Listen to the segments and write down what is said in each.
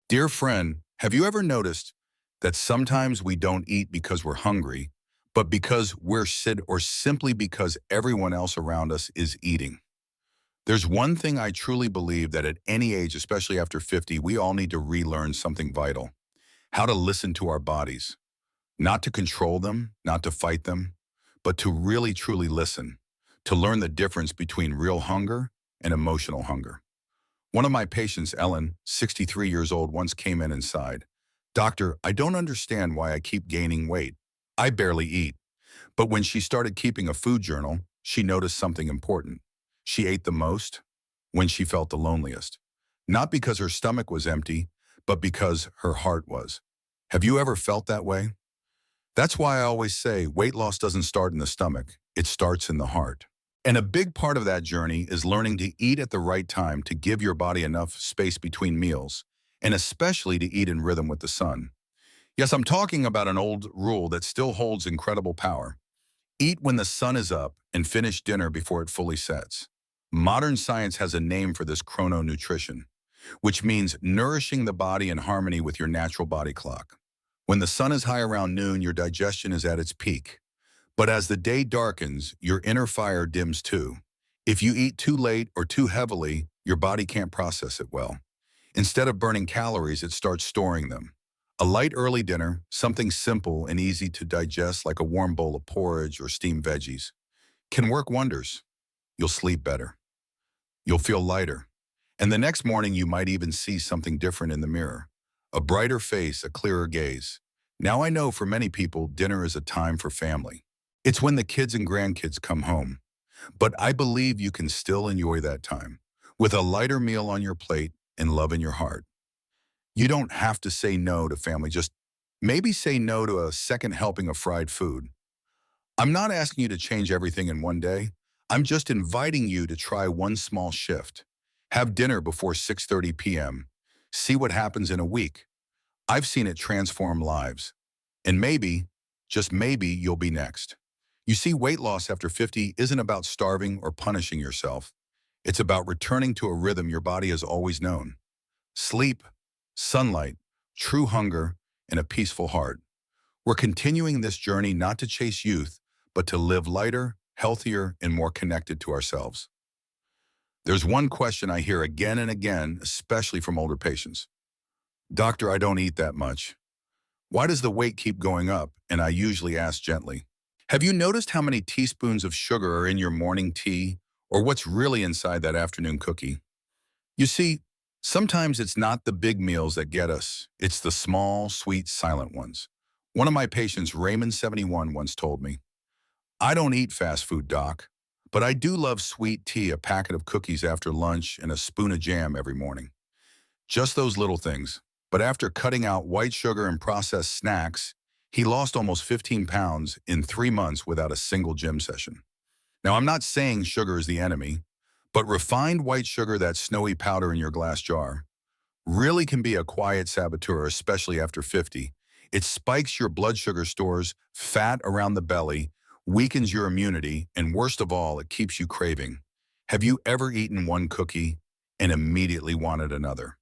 Dear friend, have you ever noticed that sometimes we don't eat because we're hungry, but because we're sick or simply because everyone else around us is eating? There's one thing I truly believe that at any age, especially after 50, we all need to relearn something vital: how to listen to our bodies, not to control them, not to fight them, but to really truly listen, to learn the difference between real hunger and emotional hunger. One of my patients, Ellen, 63 years old, once came in and sighed, "Doctor, I don't understand why I keep gaining weight. I barely eat." But when she started keeping a food journal, she noticed something important. She ate the most when she felt the loneliest. Not because her stomach was empty, but because her heart was. Have you ever felt that way? That's why I always say weight loss doesn't start in the stomach, it starts in the heart. And a big part of that journey is learning to eat at the right time to give your body enough space between meals, and especially to eat in rhythm with the sun. Yes, I'm talking about an old rule that still holds incredible power. Eat when the sun is up and finish dinner before it fully sets. Modern science has a name for this chrononutrition, which means nourishing the body in harmony with your natural body clock. When the sun is high around noon, your digestion is at its peak. But as the day darkens, your inner fire dims too. If you eat too late or too heavily, your body can't process it well. Instead of burning calories, it starts storing them. A light early dinner, something simple and easy to digest like a warm bowl of porridge or steamed veggies, can work wonders. You'll sleep better. You'll feel lighter. And the next morning, you might even see something different in the mirror. A brighter face, a clearer gaze. Now I know for many people, dinner is a time for family. It's when the kids and grandkids come home. But I believe you can still enjoy that time with a lighter meal on your plate and love in your heart. You don't have to say no to family, just maybe say no to a second helping of fried food. I'm not asking you to change everything in one day. I'm just inviting you to try one small shift. Have dinner before 6:30 p.m. See what happens in a week. I've seen it transform lives. And maybe, just maybe, you'll be next. You see, weight loss after 50 isn't about starving or punishing yourself. It's about returning to a rhythm your body has always known: sleep, sunlight, true hunger, and a peaceful heart. We're continuing this journey not to chase youth, but to live lighter, healthier, and more connected to ourselves. There's one question I hear again and again, especially from older patients. "Doctor, I don't eat that much. Why does the weight keep going up?" And I usually ask gently, "Have you noticed how many teaspoons of sugar are in your morning tea, or what's really inside that afternoon cookie?" You see, sometimes it's not the big meals that get us. It's the small, sweet, silent ones. One of my patients, Raymond, 71, once told me, "I don't eat fast food, doc, but I do love sweet tea, a packet of cookies after lunch, and a spoon of jam every morning." Just those little things. But after cutting out white sugar and processed snacks, he lost almost 15 pounds in 3 months without a single gym session. Now, I'm not saying sugar is the enemy, but refined white sugar, that snowy powder in your glass jar, really can be a quiet saboteur, especially after 50. It spikes your blood sugar stores, fat around the belly, weakens your immunity, and worst of all, it keeps you craving. Have you ever eaten one cookie and immediately wanted another?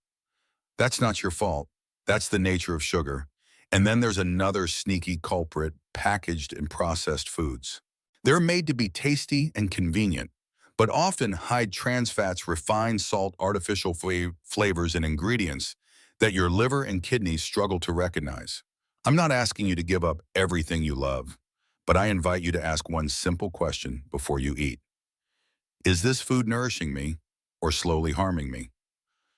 That's not your fault. That's the nature of sugar. And then there's another sneaky culprit: packaged and processed foods. They're made to be tasty and convenient, but often hide trans fats, refined salt, artificial flavors, and ingredients that your liver and kidneys struggle to recognize. I'm not asking you to give up everything you love, but I invite you to ask one simple question before you eat. Is this food nourishing me or slowly harming me?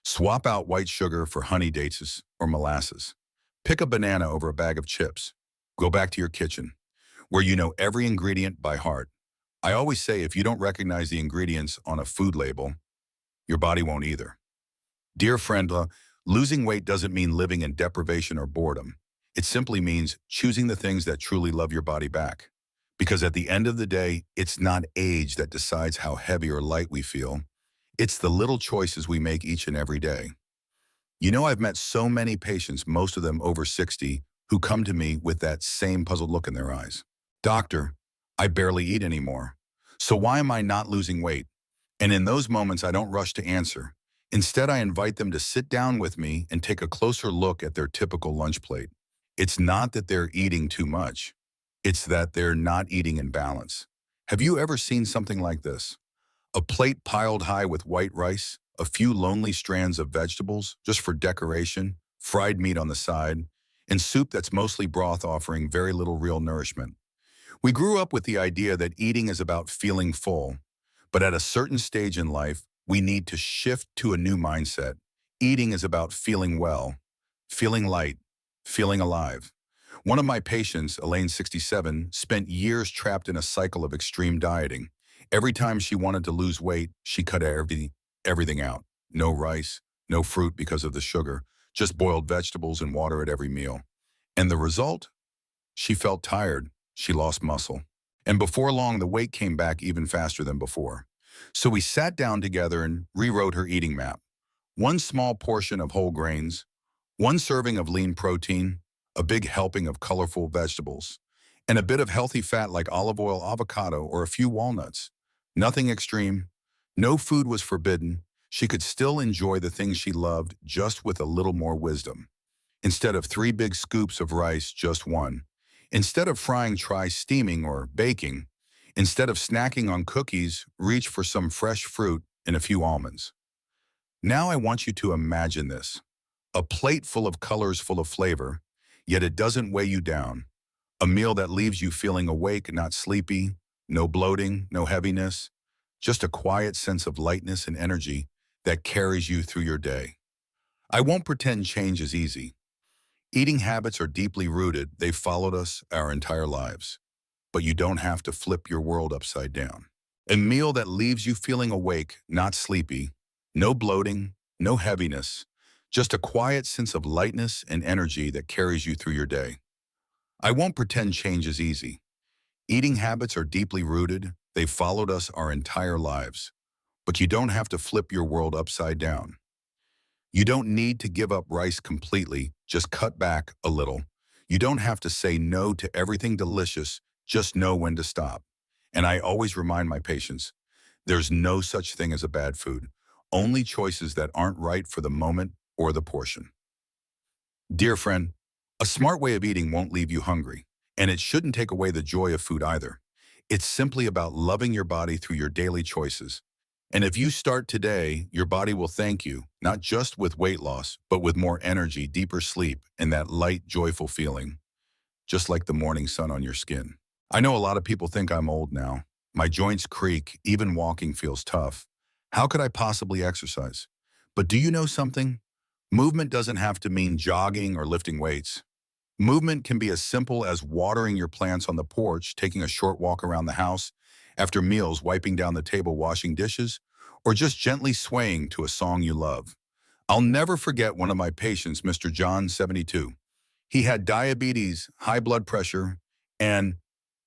Swap out white sugar for honey dates or molasses. Pick a banana over a bag of chips. Go back to your kitchen, where you know every ingredient by heart. I always say, if you don't recognize the ingredients on a food label, your body won't either. Dear friend, losing weight doesn't mean living in deprivation or boredom. It simply means choosing the things that truly love your body back. Because at the end of the day, it's not age that decides how heavy or light we feel. It's the little choices we make each and every day. You know, I've met so many patients, most of them over 60, who come to me with that same puzzled look in their eyes. "Doctor, I barely eat anymore. So why am I not losing weight?" And in those moments, I don't rush to answer. Instead, I invite them to sit down with me and take a closer look at their typical lunch plate. It's not that they're eating too much. It's that they're not eating in balance. Have you ever seen something like this? A plate piled high with white rice, a few lonely strands of vegetables, just for decoration, fried meat on the side, and soup that's mostly broth offering very little real nourishment. We grew up with the idea that eating is about feeling full, but at a certain stage in life, we need to shift to a new mindset. Eating is about feeling well, feeling light, feeling alive. One of my patients, Elaine 67, spent years trapped in a cycle of extreme dieting. Every time she wanted to lose weight, she cut everything out. No rice, no fruit because of the sugar, just boiled vegetables and water at every meal. And the result? She felt tired. She lost muscle. And before long, the weight came back even faster than before. So we sat down together and rewrote her eating map. One small portion of whole grains, one serving of lean protein, a big helping of colorful vegetables, and a bit of healthy fat like olive oil, avocado, or a few walnuts. Nothing extreme. No food was forbidden. She could still enjoy the things she loved, just with a little more wisdom. Instead of 3 big scoops of rice, just one. Instead of frying, try steaming or baking. Instead of snacking on cookies, reach for some fresh fruit and a few almonds. Now I want you to imagine this. A plate full of colors, full of flavor, yet it doesn't weigh you down. A meal that leaves you feeling awake, not sleepy, no bloating, no heaviness, just a quiet sense of lightness and energy that carries you through your day. I won't pretend change is easy. Eating habits are deeply rooted. They've followed us our entire lives. But you don't have to flip your world upside down. A meal that leaves you feeling awake, not sleepy, no bloating, no heaviness, just a quiet sense of lightness and energy that carries you through your day. I won't pretend change is easy. Eating habits are deeply rooted. They've followed us our entire lives. But you don't have to flip your world upside down. You don't need to give up rice completely, just cut back a little. You don't have to say no to everything delicious, just know when to stop. And I always remind my patients, there's no such thing as a bad food, only choices that aren't right for the moment or the portion. Dear friend, a smart way of eating won't leave you hungry, and it shouldn't take away the joy of food either. It's simply about loving your body through your daily choices. And if you start today, your body will thank you, not just with weight loss, but with more energy, deeper sleep, and that light, joyful feeling, just like the morning sun on your skin. I know a lot of people think I'm old now. My joints creak, even walking feels tough. How could I possibly exercise? But do you know something? Movement doesn't have to mean jogging or lifting weights. Movement can be as simple as watering your plants on the porch, taking a short walk around the house, after meals, wiping down the table, washing dishes, or just gently swaying to a song you love. I'll never forget one of my patients, Mr. John, 72. He had diabetes, high blood pressure, and,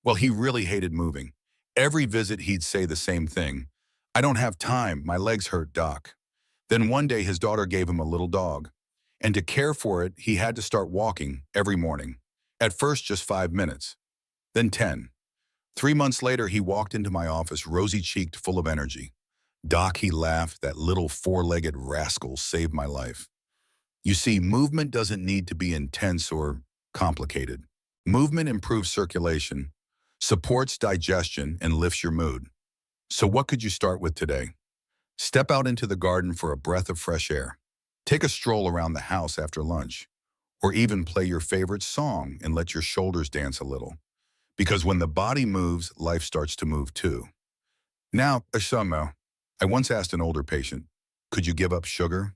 well, he really hated moving. Every visit, he'd say the same thing. I don't have time. My legs hurt, doc. Then one day, his daughter gave him a little dog. And to care for it, he had to start walking every morning. At first, just 5 minutes, then 10. 3 months later, he walked into my office, rosy-cheeked, full of energy. Doc, he laughed, that little four-legged rascal saved my life. You see, movement doesn't need to be intense or complicated. Movement improves circulation, supports digestion, and lifts your mood. So what could you start with today? Step out into the garden for a breath of fresh air. Take a stroll around the house after lunch, or even play your favorite song and let your shoulders dance a little. Because when the body moves, life starts to move too. Now, Ashamo, I once asked an older patient, could you give up sugar?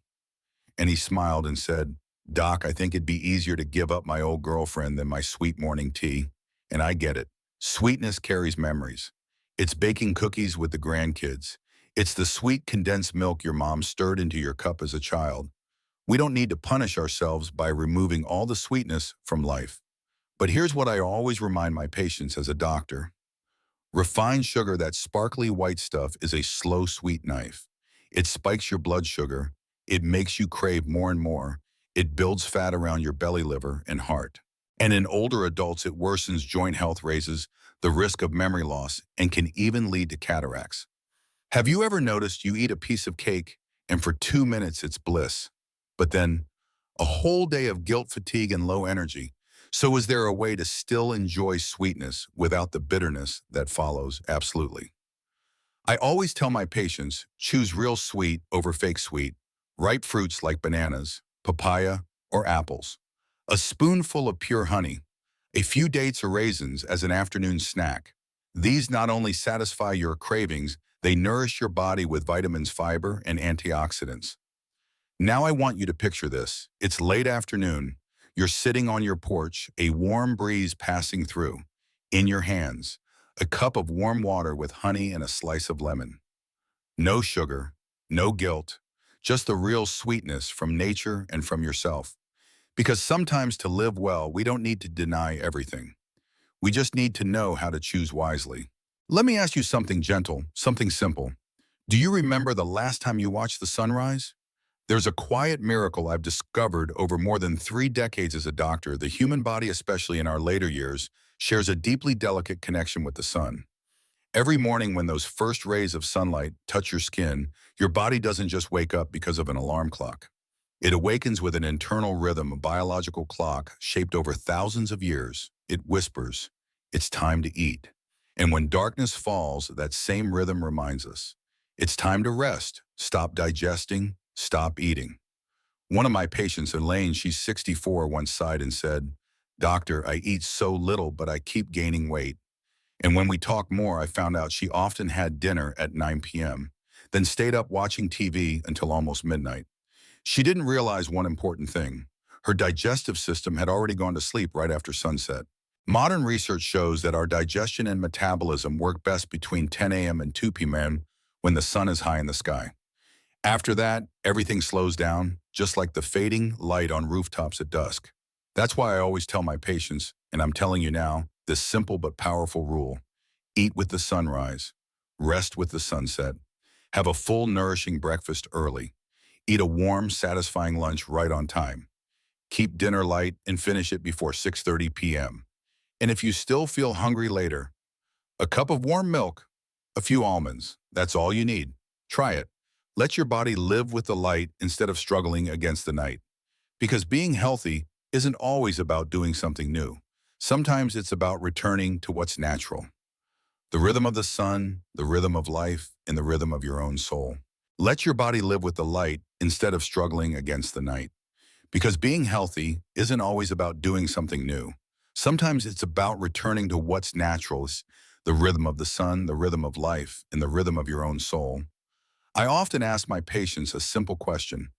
And he smiled and said, Doc, I think it'd be easier to give up my old girlfriend than my sweet morning tea. And I get it. Sweetness carries memories. It's baking cookies with the grandkids. It's the sweet condensed milk your mom stirred into your cup as a child. We don't need to punish ourselves by removing all the sweetness from life. But here's what I always remind my patients as a doctor. Refined sugar, that sparkly white stuff, is a slow, sweet knife. It spikes your blood sugar. It makes you crave more and more. It builds fat around your belly, liver, and heart. And in older adults, it worsens joint health, raises the risk of memory loss, and can even lead to cataracts. Have you ever noticed you eat a piece of cake and for 2 minutes it's bliss. But then, a whole day of guilt, fatigue, and low energy. So is there a way to still enjoy sweetness without the bitterness that follows? Absolutely. I always tell my patients, choose real sweet over fake sweet, ripe fruits like bananas, papaya, or apples, a spoonful of pure honey, a few dates or raisins as an afternoon snack. These not only satisfy your cravings, they nourish your body with vitamins, fiber, and antioxidants. Now I want you to picture this. It's late afternoon. You're sitting on your porch, a warm breeze passing through. In your hands, a cup of warm water with honey and a slice of lemon. No sugar, no guilt, just the real sweetness from nature and from yourself. Because sometimes to live well, we don't need to deny everything. We just need to know how to choose wisely. Let me ask you something gentle, something simple. Do you remember the last time you watched the sunrise? There's a quiet miracle I've discovered over more than 3 decades as a doctor. The human body, especially in our later years, shares a deeply delicate connection with the sun. Every morning when those first rays of sunlight touch your skin, your body doesn't just wake up because of an alarm clock. It awakens with an internal rhythm, a biological clock shaped over thousands of years. It whispers, it's time to eat. And when darkness falls, that same rhythm reminds us, it's time to rest, stop digesting, stop eating. One of my patients, Elaine, she's 64, once sighed and said, "Doctor, I eat so little, but I keep gaining weight." And when we talked more, I found out she often had dinner at 9 p.m., then stayed up watching TV until almost midnight. She didn't realize one important thing. Her digestive system had already gone to sleep right after sunset. Modern research shows that our digestion and metabolism work best between 10 a.m. and 2 p.m. when the sun is high in the sky. After that, everything slows down, just like the fading light on rooftops at dusk. That's why I always tell my patients, and I'm telling you now, this simple but powerful rule: eat with the sunrise, rest with the sunset, have a full, nourishing breakfast early, eat a warm, satisfying lunch right on time, keep dinner light and finish it before 6:30 p.m. And if you still feel hungry later, a cup of warm milk, a few almonds, that's all you need. Try it. Let your body live with the light instead of struggling against the night. Because being healthy isn't always about doing something new. Sometimes it's about returning to what's natural. The rhythm of the sun, the rhythm of life, and the rhythm of your own soul. Let your body live with the light instead of struggling against the night. Because being healthy isn't always about doing something new. Sometimes it's about returning to what's natural, the rhythm of the sun, the rhythm of life, and the rhythm of your own soul. I often ask my patients a simple question.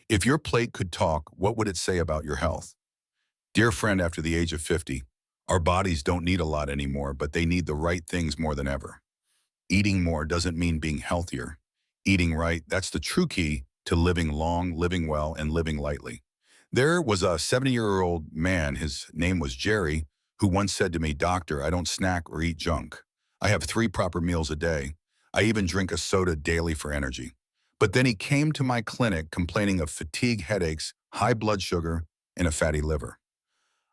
If your plate could talk, what would it say about your health? Dear friend, after the age of 50, our bodies don't need a lot anymore, but they need the right things more than ever. Eating more doesn't mean being healthier. Eating right, that's the true key to living long, living well, and living lightly. There was a 70-year-old man, his name was Jerry, who once said to me, "Doctor, I don't snack or eat junk. I have 3 proper meals a day. I even drink a soda daily for energy." But then he came to my clinic complaining of fatigue, headaches, high blood sugar, and a fatty liver.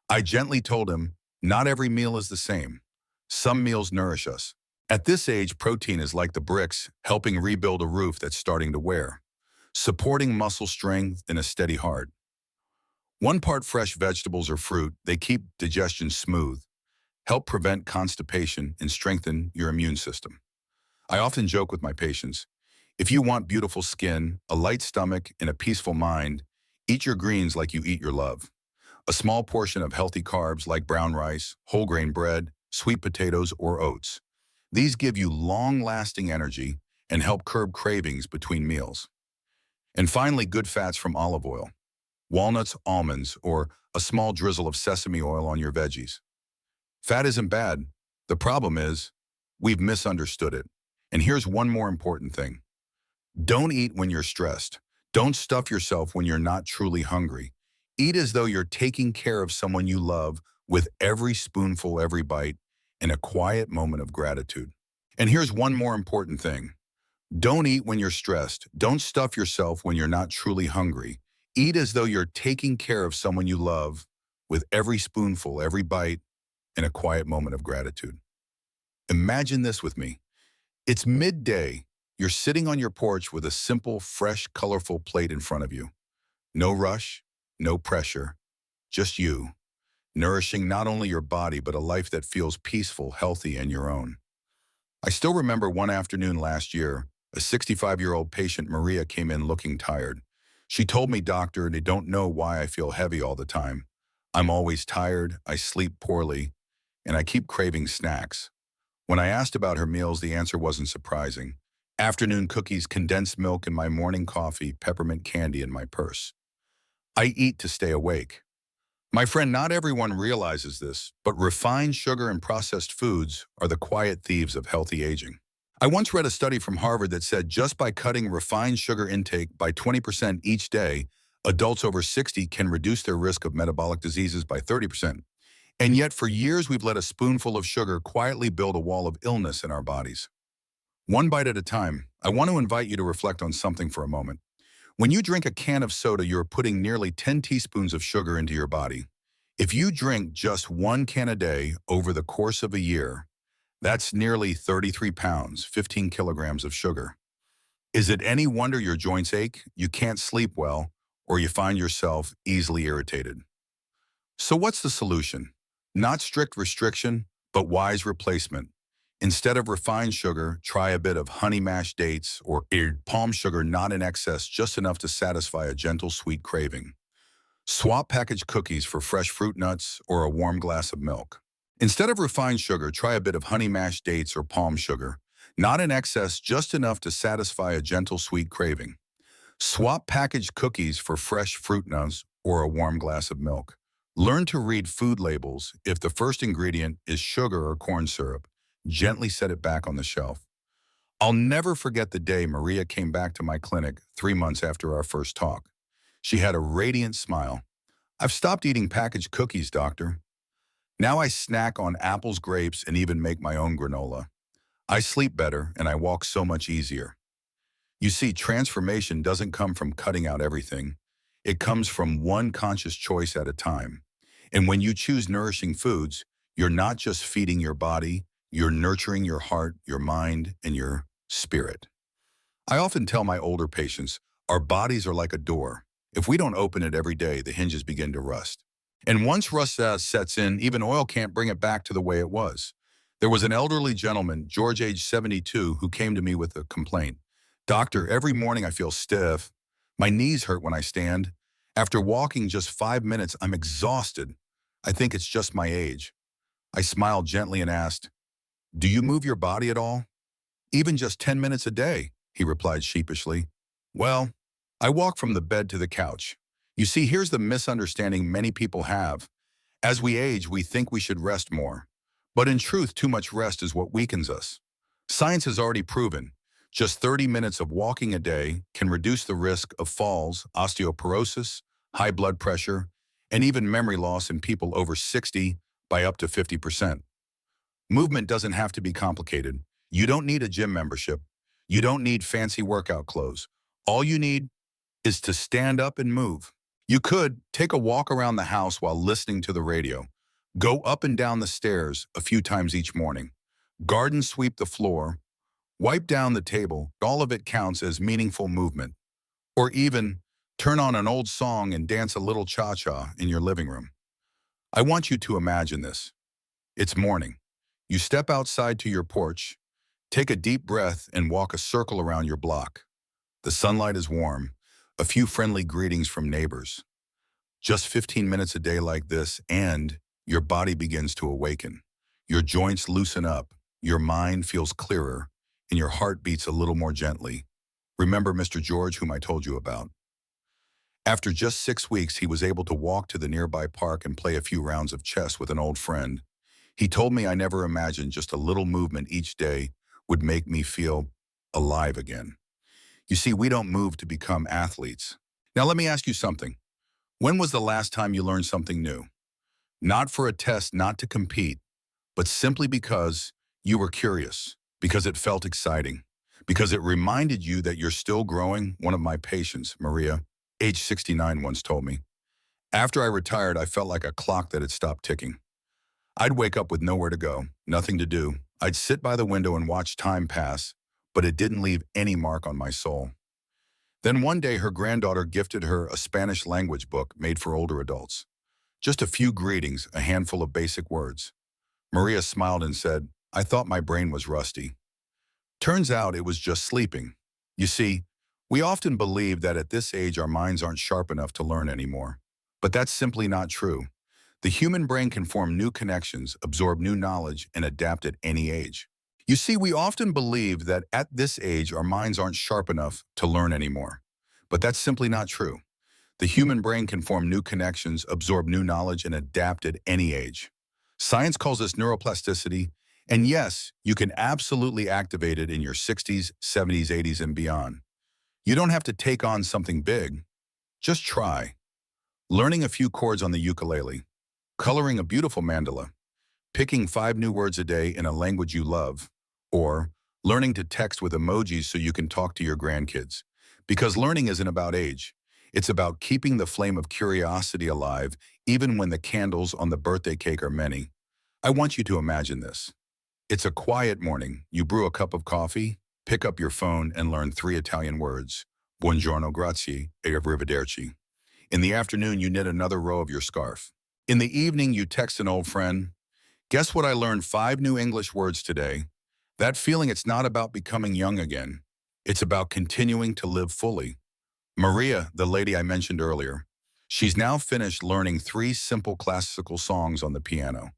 I gently told him, not every meal is the same. Some meals nourish us. At this age, protein is like the bricks, helping rebuild a roof that's starting to wear, supporting muscle strength and a steady heart. 1 part fresh vegetables or fruit, they keep digestion smooth, help prevent constipation, and strengthen your immune system. I often joke with my patients, if you want beautiful skin, a light stomach, and a peaceful mind, eat your greens like you eat your love. A small portion of healthy carbs like brown rice, whole grain bread, sweet potatoes, or oats. These give you long-lasting energy and help curb cravings between meals. And finally, good fats from olive oil, walnuts, almonds, or a small drizzle of sesame oil on your veggies. Fat isn't bad. The problem is, we've misunderstood it. And here's one more important thing. Don't eat when you're stressed. Don't stuff yourself when you're not truly hungry. Eat as though you're taking care of someone you love with every spoonful, every bite, and a quiet moment of gratitude. And here's one more important thing. Don't eat when you're stressed. Don't stuff yourself when you're not truly hungry. Eat as though you're taking care of someone you love with every spoonful, every bite, and a quiet moment of gratitude. Imagine this with me. It's midday. You're sitting on your porch with a simple, fresh, colorful plate in front of you. No rush, no pressure, just you, nourishing not only your body but a life that feels peaceful, healthy, and your own. I still remember one afternoon last year, a 65-year-old patient, Maria, came in looking tired. She told me, "Doctor, they don't know why I feel heavy all the time. I'm always tired, I sleep poorly, and I keep craving snacks." When I asked about her meals, the answer wasn't surprising. Afternoon cookies, condensed milk in my morning coffee, peppermint candy in my purse. I eat to stay awake. My friend, not everyone realizes this, but refined sugar and processed foods are the quiet thieves of healthy aging. I once read a study from Harvard that said just by cutting refined sugar intake by 20% each day, adults over 60 can reduce their risk of metabolic diseases by 30%. And yet, for years, we've let a spoonful of sugar quietly build a wall of illness in our bodies. One bite at a time, I want to invite you to reflect on something for a moment. When you drink a can of soda, you're putting nearly 10 teaspoons of sugar into your body. If you drink just one can a day over the course of a year, that's nearly 33 pounds, 15 kilograms of sugar. Is it any wonder your joints ache, you can't sleep well, or you find yourself easily irritated? So what's the solution? Not strict restriction, but wise replacement. Instead of refined sugar, try a bit of honey mashed dates or palm sugar, not in excess, just enough to satisfy a gentle sweet craving. Swap packaged cookies for fresh fruit nuts or a warm glass of milk. Instead of refined sugar, try a bit of honey mashed dates or palm sugar, not in excess, just enough to satisfy a gentle sweet craving. Swap packaged cookies for fresh fruit nuts or a warm glass of milk. Learn to read food labels. If the first ingredient is sugar or corn syrup, gently set it back on the shelf. I'll never forget the day Maria came back to my clinic 3 months after our first talk. She had a radiant smile. "I've stopped eating packaged cookies, doctor. Now I snack on apples, grapes, and even make my own granola. I sleep better and I walk so much easier." You see, transformation doesn't come from cutting out everything. It comes from one conscious choice at a time. And when you choose nourishing foods, you're not just feeding your body, you're nurturing your heart, your mind, and your spirit. I often tell my older patients, our bodies are like a door. If we don't open it every day, the hinges begin to rust. And once rust sets in, even oil can't bring it back to the way it was. There was an elderly gentleman, George, age 72, who came to me with a complaint. "Doctor, every morning I feel stiff. My knees hurt when I stand. After walking just 5 minutes, I'm exhausted. I think it's just my age." I smiled gently and asked, "Do you move your body at all?" "Even just 10 minutes a day," he replied sheepishly. "Well, I walk from the bed to the couch." You see, here's the misunderstanding many people have. As we age, we think we should rest more. But in truth, too much rest is what weakens us. Science has already proven just 30 minutes of walking a day can reduce the risk of falls, osteoporosis, high blood pressure, and even memory loss in people over 60 by up to 50%. Movement doesn't have to be complicated. You don't need a gym membership. You don't need fancy workout clothes. All you need is to stand up and move. You could take a walk around the house while listening to the radio. Go up and down the stairs a few times each morning. Garden sweep the floor. Wipe down the table. All of it counts as meaningful movement. Or even turn on an old song and dance a little cha-cha in your living room. I want you to imagine this. It's morning. You step outside to your porch, take a deep breath, and walk a circle around your block. The sunlight is warm. A few friendly greetings from neighbors. Just 15 minutes a day like this, and your body begins to awaken. Your joints loosen up, your mind feels clearer, and your heart beats a little more gently. Remember Mr. George, whom I told you about? After just 6 weeks, he was able to walk to the nearby park and play a few rounds of chess with an old friend. He told me, "I never imagined just a little movement each day would make me feel alive again." You see, we don't move to become athletes. Now let me ask you something. When was the last time you learned something new? Not for a test, not to compete, but simply because you were curious, because it felt exciting, because it reminded you that you're still growing. One of my patients, Maria, age 69, once told me, "After I retired, I felt like a clock that had stopped ticking. I'd wake up with nowhere to go, nothing to do. I'd sit by the window and watch time pass, but it didn't leave any mark on my soul. Then one day her granddaughter gifted her a Spanish language book made for older adults. Just a few greetings, a handful of basic words. Maria smiled and said, "I thought my brain was rusty." Turns out it was just sleeping. You see, we often believe that at this age our minds aren't sharp enough to learn anymore. But that's simply not true. The human brain can form new connections, absorb new knowledge, and adapt at any age. You see, we often believe that at this age our minds aren't sharp enough to learn anymore. But that's simply not true. The human brain can form new connections, absorb new knowledge, and adapt at any age. Science calls this neuroplasticity, and yes, you can absolutely activate it in your 60s, 70s, 80s, and beyond. You don't have to take on something big. Just try. Learning a few chords on the ukulele, coloring a beautiful mandala, picking 5 new words a day in a language you love, or learning to text with emojis so you can talk to your grandkids. Because learning isn't about age. It's about keeping the flame of curiosity alive even when the candles on the birthday cake are many. I want you to imagine this. It's a quiet morning. You brew a cup of coffee, pick up your phone, and learn 3 Italian words. Buongiorno, grazie, e arrivederci. In the afternoon, you knit another row of your scarf. In the evening, you text an old friend. Guess what? I learned 5 new English words today. That feeling, it's not about becoming young again. It's about continuing to live fully. Maria, the lady I mentioned earlier, she's now finished learning 3 simple classical songs on the piano.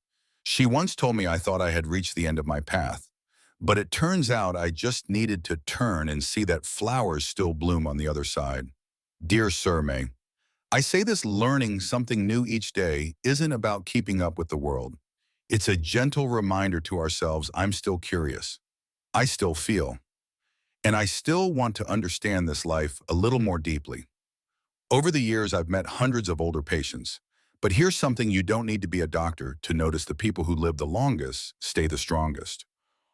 She once told me I thought I had reached the end of my path. But it turns out I just needed to turn and see that flowers still bloom on the other side. Dear Sir May, I say this: learning something new each day isn't about keeping up with the world. It's a gentle reminder to ourselves: I'm still curious. I still feel. And I still want to understand this life a little more deeply. Over the years, I've met hundreds of older patients. But here's something: you don't need to be a doctor to notice: the people who live the longest stay the strongest.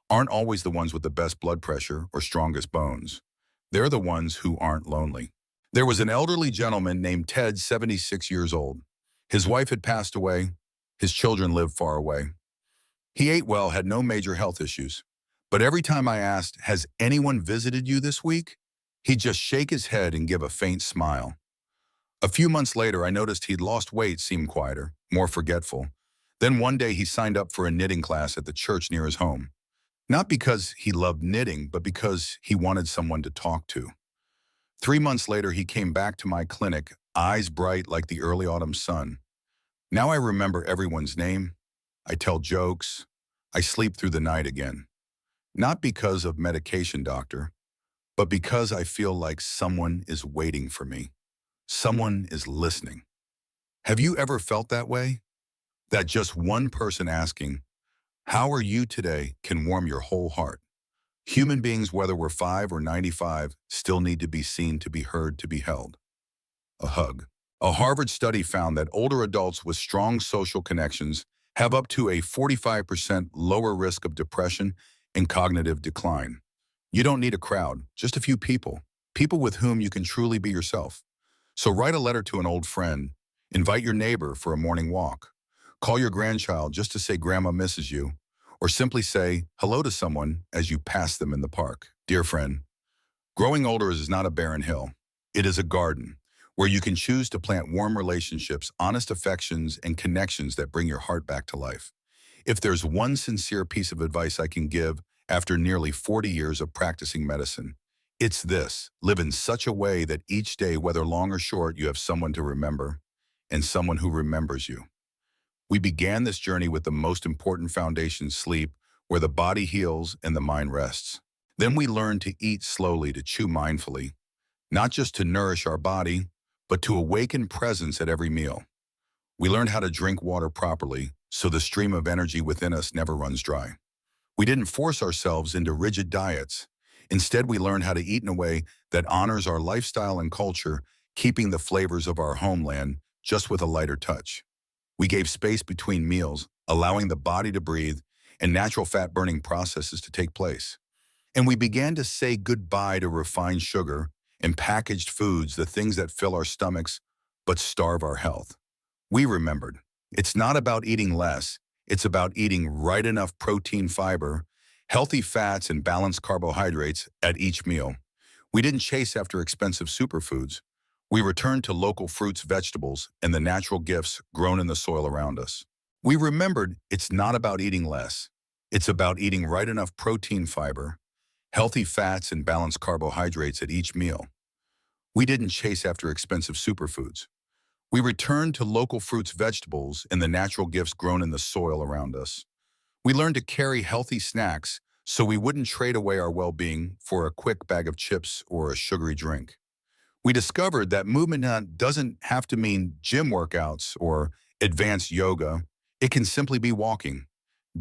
Aren't always the ones with the best blood pressure or strongest bones. They're the ones who aren't lonely. There was an elderly gentleman named Ted, 76 years old. His wife had passed away. His children lived far away. He ate well, had no major health issues. But every time I asked, "Has anyone visited you this week?" he'd just shake his head and give a faint smile. A few months later, I noticed he'd lost weight, seemed quieter, more forgetful. Then one day he signed up for a knitting class at the church near his home. Not because he loved knitting, but because he wanted someone to talk to. 3 months later, he came back to my clinic, eyes bright like the early autumn sun. Now I remember everyone's name. I tell jokes. I sleep through the night again. Not because of medication, doctor, but because I feel like someone is waiting for me. Someone is listening. Have you ever felt that way? That just one person asking, "How are you today?" can warm your whole heart. Human beings, whether we're 5 or 95, still need to be seen, to be heard, to be held. A hug. A Harvard study found that older adults with strong social connections have up to a 45% lower risk of depression and cognitive decline. You don't need a crowd, just a few people, people with whom you can truly be yourself. So write a letter to an old friend, invite your neighbor for a morning walk, call your grandchild just to say grandma misses you, or simply say hello to someone as you pass them in the park. Dear friend, growing older is not a barren hill. It is a garden where you can choose to plant warm relationships, honest affections, and connections that bring your heart back to life. If there's one sincere piece of advice I can give after nearly 40 years of practicing medicine, it's this: live in such a way that each day, whether long or short, you have someone to remember and someone who remembers you. We began this journey with the most important foundation: sleep, where the body heals and the mind rests. Then we learned to eat slowly, to chew mindfully, not just to nourish our body, but to awaken presence at every meal. We learned how to drink water properly, so the stream of energy within us never runs dry. We didn't force ourselves into rigid diets. Instead, we learned how to eat in a way that honors our lifestyle and culture, keeping the flavors of our homeland just with a lighter touch. We gave space between meals, allowing the body to breathe and natural fat-burning processes to take place. And we began to say goodbye to refined sugar and packaged foods, the things that fill our stomachs but starve our health. We remembered, it's not about eating less, it's about eating right enough protein, fiber, healthy fats and balanced carbohydrates at each meal. We didn't chase after expensive superfoods. We returned to local fruits, vegetables, and the natural gifts grown in the soil around us. We remembered it's not about eating less. It's about eating right enough protein, fiber, healthy fats, and balanced carbohydrates at each meal. We didn't chase after expensive superfoods. We returned to local fruits, vegetables, and the natural gifts grown in the soil around us. We learned to carry healthy snacks so we wouldn't trade away our well-being for a quick bag of chips or a sugary drink. We discovered that movement doesn't have to mean gym workouts or advanced yoga. It can simply be walking,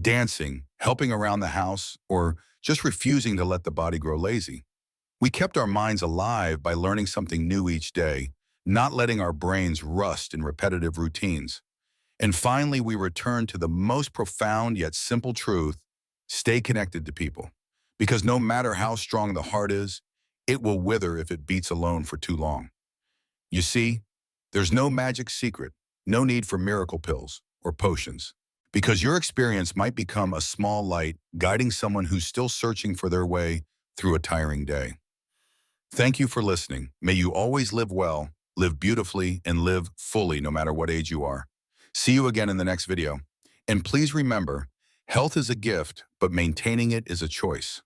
dancing, helping around the house, or just refusing to let the body grow lazy. We kept our minds alive by learning something new each day, not letting our brains rust in repetitive routines. And finally, we returned to the most profound yet simple truth: stay connected to people. Because no matter how strong the heart is, it will wither if it beats alone for too long. You see, there's no magic secret, no need for miracle pills or potions. Because your experience might become a small light guiding someone who's still searching for their way through a tiring day. Thank you for listening. May you always live well, live beautifully, and live fully no matter what age you are. See you again in the next video. And please remember, health is a gift, but maintaining it is a choice.